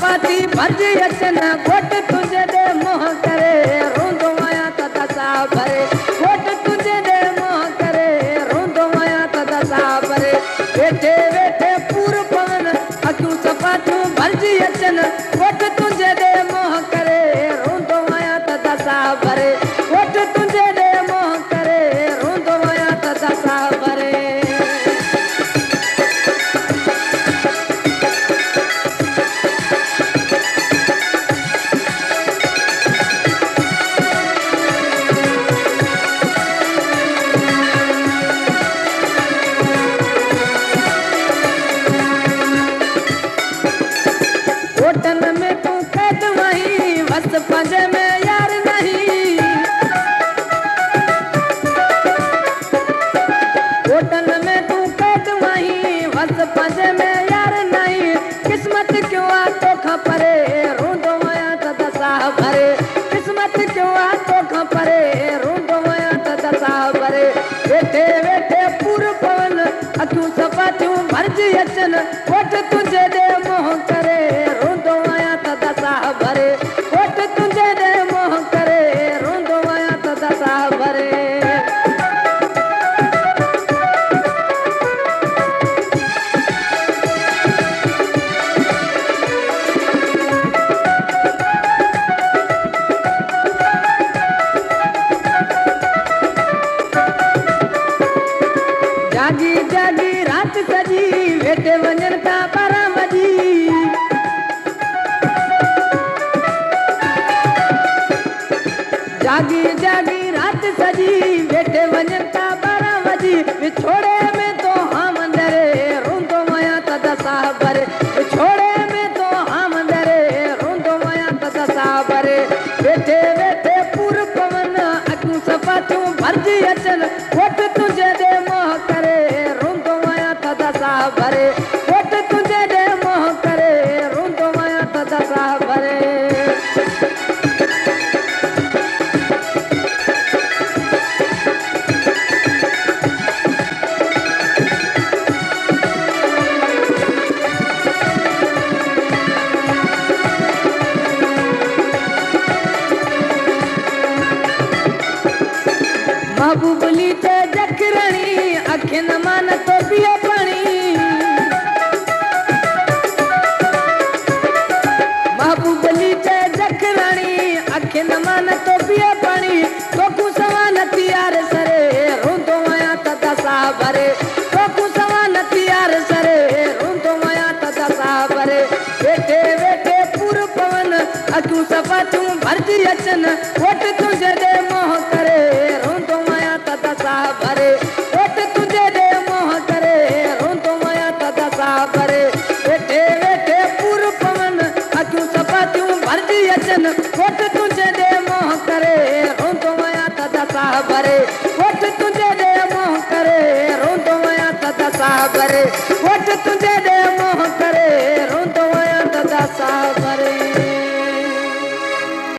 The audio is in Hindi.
सपाती भरजी अचन घोट तुझे दे मोह करे रोंदो आया त दसा भरे घोट तुझे दे मोह करे रोंदो आया त दसा भरे वेठे वेठे पूर पवन अखियूं सपातियूं भरजी अचन घोट तुझे दे मोह करे रोंदो आया त दसा भरे घोट तुझे दे मोह करे रोंदो आया त दसा भरे होटल में तू कैद वहीं बस पंजे में यार नहीं होटल में तू कैद वहीं बस पंजे में यार नहीं किस्मत क्यों आ तो खपरे रोंदो आया त दसा भरे किस्मत क्यों आ तो खपरे रोंदो आया त दसा भरे वेठे वेठे पूर पवन अखियूं सपातियूं भरजी अचन घोट तुझे दे मोह करे रोंदो आया त दसा भरे घोट तुझे दे मोह करे रोंदो आया त दसा भरे जागी जागी रात सजी वेठे वञन था 12 बजी जागी जागी रात सजी वेठे वञन था 12 बजी विछोड़े में तो हम अंदरे रोंदो आया त दसा भरे विछोड़े में तो हम अंदरे रोंदो आया त दसा भरे वेठे वेठे पूर पवन अखियूं सपातियूं भरजी अचन घोट तुझे दे मोह करे रोंदो आया त दसा भरे घोट तुझे दे मोह करे रोंदो आया त दसा भरे महबूबली ते जखरणी अखिन मान तो पियो पानी महबूबली ते जखरणी अखिन मान तो पियो पानी तोकू सवान तियार सरे रोंदो आया त दसा भरे तोकू सवान तियार सरे रोंदो आया त दसा भरे वेठे वेठे पूर पवन अखियूं सपातियूं भरजी अचन घोट तुझे दे मोह करे रोंदो आया त दसा भरे घोट तुझे दे मोह करे रोंदो आया त दसा भरे वेठे वेठे पूर पवन अखियूं सपातियूं भरजी अचन घोट तुझे दे मोह करे रोंदो आया त दसा भरे